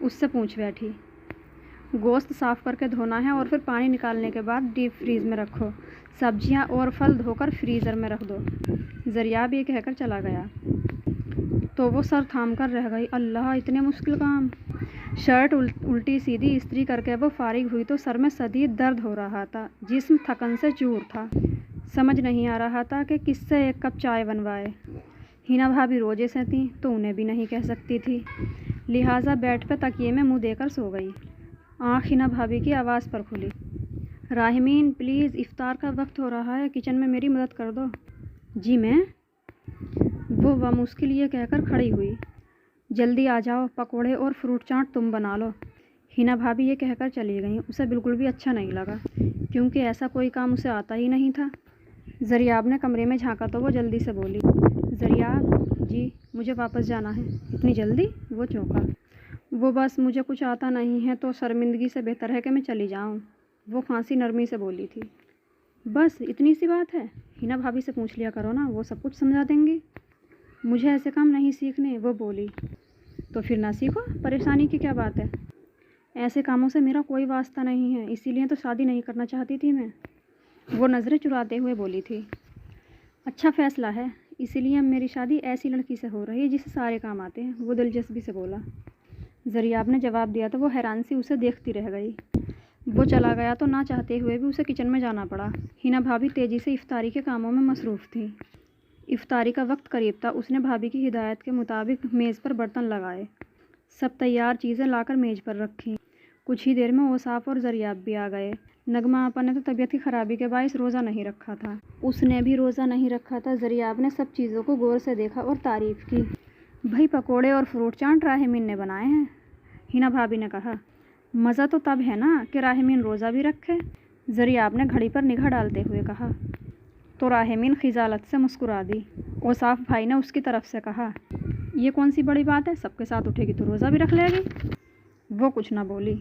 اس سے پوچھ بیٹھی۔ گوشت صاف کر کے دھونا ہے اور پھر پانی نکالنے کے بعد ڈیپ فریز میں رکھو۔ سبزیاں اور پھل دھو کر فریزر میں رکھ دو۔ زریاب یہ کہہ کر چلا گیا تو وہ سر تھام کر رہ گئی۔ اللہ، اتنے مشکل کام! شرٹ الٹی سیدھی استری کر کے وہ فارغ ہوئی تو سر میں شدید درد ہو رہا تھا، جسم تھکن سے چور تھا۔ سمجھ نہیں آ رہا تھا کہ کس سے ایک کپ چائے بنوائے۔ ہینا بھابی روزے سے تھیں تو انہیں بھی نہیں کہہ سکتی تھی، لہٰذا بیڈ پہ تکیے میں منہ دے کر سو گئی۔ آنکھ ہینا بھابی کی آواز پر کھلی۔ راحمین، پلیز، افطار کا وقت ہو رہا ہے، کچن میں میری مدد کر دو۔ جی میں؟ وہ بمشکل یہ کہہ کر کھڑی ہوئی۔ جلدی آ جاؤ، پکوڑے اور فروٹ چاٹ تم بنا لو۔ ہینا بھابی یہ کہہ کر چلی گئیں۔ اسے بالکل بھی اچھا نہیں لگا کیونکہ ایسا کوئی کام اسے آتا ہی نہیں تھا۔ زریاب نے کمرے میں جھانکا تو وہ جلدی سے بولی، زریاب جی، مجھے واپس جانا ہے۔ اتنی جلدی؟ وہ چونکا۔ وہ بس مجھے کچھ آتا نہیں ہے تو شرمندگی سے بہتر ہے کہ میں چلی جاؤں، وہ کھانسی نرمی سے بولی تھی۔ بس اتنی سی بات ہے؟ ہینا بھابی سے پوچھ لیا کرو نا، وہ سب کچھ سمجھا دیں گی۔ مجھے ایسے کام نہیں سیکھنے، وہ بولی۔ تو پھر نہ سیکھو، پریشانی کی کیا بات ہے؟ ایسے کاموں سے میرا کوئی واسطہ نہیں ہے، اسی لیے تو شادی نہیں کرنا چاہتی تھی میں، وہ نظریں چراتے ہوئے بولی تھی۔ اچھا فیصلہ ہے، اسی لیے اب میری شادی ایسی لڑکی سے ہو رہی ہے جسے سارے کام آتے ہیں، وہ دلچسپی سے بولا۔ زریاب نے جواب دیا تو وہ حیران سی اسے دیکھتی رہ گئی۔ وہ چلا گیا تو نہ چاہتے ہوئے بھی اسے کچن میں جانا پڑا۔ ہینا بھابی تیزی سے افطاری کے کاموں میں مصروف تھی۔ افطاری کا وقت قریب تھا۔ اس نے بھابی کی ہدایت کے مطابق میز پر برتن لگائے، سب تیار چیزیں لا کر میز پر رکھیں۔ کچھ ہی دیر میں اوصاف اور زریاب بھی آ گئے۔ نغمہ آپا نے تو طبیعت کی خرابی کے باعث روزہ نہیں رکھا تھا۔ اس نے بھی روزہ نہیں رکھا تھا۔ زریاب نے سب چیزوں کو غور سے دیکھا اور تعریف کی۔ بھائی، پکوڑے اور فروٹ چاٹ راحمین نے بنائے ہیں، ہینا بھابی نے کہا۔ مزہ تو تب ہے نا کہ راحمین روزہ بھی رکھے، زریاب نے گھڑی پر نگاہ ڈالتے ہوئے کہا۔ تو راحمین خجالت سے مسکرا دی۔ اوصاف بھائی نے اس کی طرف سے کہا، یہ کون سی بڑی بات ہے، سب کے ساتھ اٹھے گی تو روزہ بھی رکھ لے گی۔ وہ کچھ نہ بولی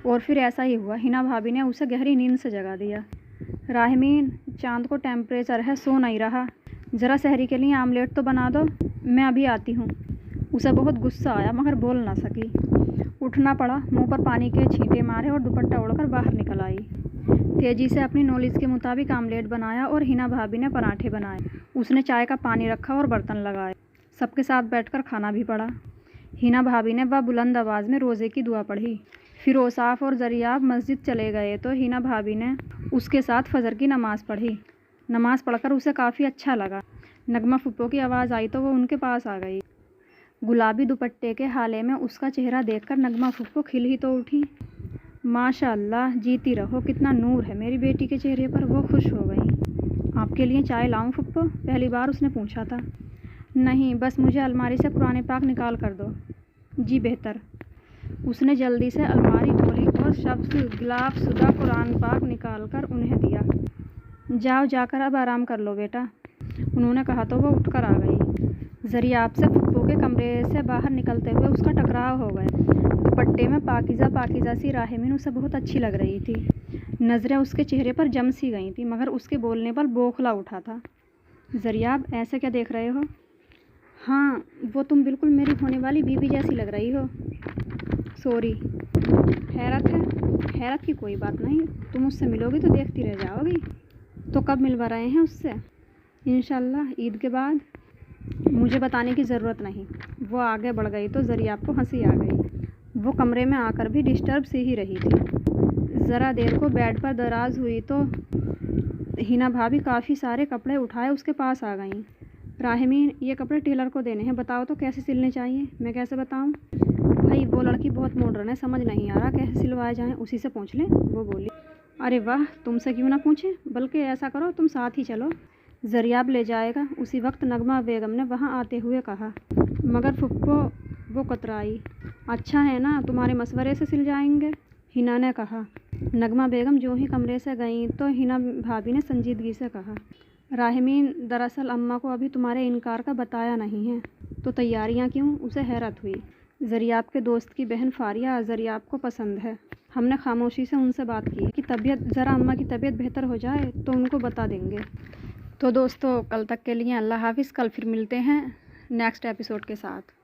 اور پھر ایسا ہی ہوا۔ ہینا بھابی نے اسے گہری نیند سے جگا دیا۔ راحمین، چاند کو ٹیمپریچر ہے، سو نہیں رہا، ذرا سحری کے لیے آملیٹ تو بنا دو، میں ابھی آتی ہوں۔ اسے بہت غصہ آیا مگر بول نہ سکی۔ اٹھنا پڑا، منہ پر پانی کے چھینٹے مارے اور دوپٹہ اوڑھ کر باہر نکل آئی۔ تیزی سے اپنی نالج کے مطابق آملیٹ بنایا اور ہینا بھابی نے پراٹھے بنائے۔ اس نے چائے کا پانی رکھا اور برتن لگائے۔ سب کے ساتھ بیٹھ کر کھانا بھی پڑا۔ ہینا بھابی نے بلند آواز میں روزے کی دعا پڑھی۔ پھر اوصاف اور زریاب مسجد چلے گئے تو ہینا بھابی نے اس کے ساتھ فجر کی نماز پڑھی۔ نماز پڑھ کر اسے کافی اچھا لگا۔ نغمہ پھپھو کی آواز آئی تو وہ ان کے پاس آ گئی۔ گلابی دوپٹے کے حالے میں اس کا چہرہ دیکھ کر نغمہ پھپھو کھل ہی تو اٹھی۔ ماشاء اللہ، جیتی رہو، کتنا نور ہے میری بیٹی کے چہرے پر، وہ خوش ہو گئیں۔ آپ کے لیے چائے لاؤں پھپھو؟ پہلی بار اس نے پوچھا تھا۔ نہیں، بس مجھے الماری سے قرآن پاک نکال کر دو۔ جی بہتر۔ اس نے جلدی سے الماری کھولی اور سبز غلاف شدہ قرآن پاک نکال کر انہیں دیا۔ جاؤ، جا کر اب آرام کر لو بیٹا، انہوں نے کہا تو وہ اٹھ کر آ گئی۔ زریاب سے پھپھو کے کمرے سے باہر نکلتے ہوئے اس کا ٹکراؤ ہو گیا۔ دوپٹے میں پاکیزہ پاکیزہ سی راحمین اسے بہت اچھی لگ رہی تھی۔ نظریں اس کے چہرے پر جم سی گئی تھیں مگر اس کے بولنے پر بوکھلا اٹھا تھا۔ زریاب، ایسے کیا دیکھ رہے ہو؟ ہاں، وہ تم بالکل میری ہونے والی بیوی جیسی لگ رہی ہو۔ سوری۔ حیرت ہے؟ حیرت کی کوئی بات نہیں، تم اس سے ملو گی تو دیکھتی رہ جاؤ گی۔ تو کب ملوا رہے ہیں اس سے؟ انشاءاللہ عید کے بعد۔ مجھے بتانے کی ضرورت نہیں۔ وہ آگے بڑھ گئی تو زریاب کو ہنسی آ گئی۔ وہ کمرے میں آ کر بھی ڈسٹرب سی ہی رہی تھی۔ ذرا دیر کو بیڈ پر دراز ہوئی تو ہینا بھابی کافی سارے کپڑے اٹھائے اس کے پاس آ گئیں۔ راحمین، یہ کپڑے ٹیلر کو دینے ہیں، بتاؤ تو کیسے سلنے چاہیے؟ میں کیسے بتاؤں؟ بھائی، وہ لڑکی بہت ماڈرن ہے، سمجھ نہیں آ رہا کیسے سلوائے جائیں، اسی سے پوچھ لیں، وہ بولی۔ ارے واہ، تم سے کیوں نہ پوچھیں، بلکہ ایسا کرو تم ساتھ ہی چلو، زریاب لے جائے گا۔ اسی وقت نغمہ بیگم نے وہاں آتے ہوئے کہا۔ مگر پھپھو، وہ کترائی۔ اچھا ہے نا، تمہارے مشورے سے سل جائیں گے، ہینا نے کہا۔ نغمہ بیگم جو ہی کمرے سے گئیں تو ہینا بھابی نے سنجیدگی سے کہا، راحمین، دراصل اماں کو ابھی تمہارے انکار کا بتایا نہیں ہے، تو تیاریاں کیوں؟ اسے حیرت ہوئی۔ زریاب کے دوست کی بہن فاریہ زریاب کو پسند ہے، ہم نے خاموشی سے ان سے بات کی ہے کہ ذرا اماں کی طبیعت بہتر ہو جائے تو ان کو بتا دیں گے۔ تو دوستو، کل تک کے لیے اللہ حافظ، کل پھر ملتے ہیں نیکسٹ ایپیسوڈ کے ساتھ۔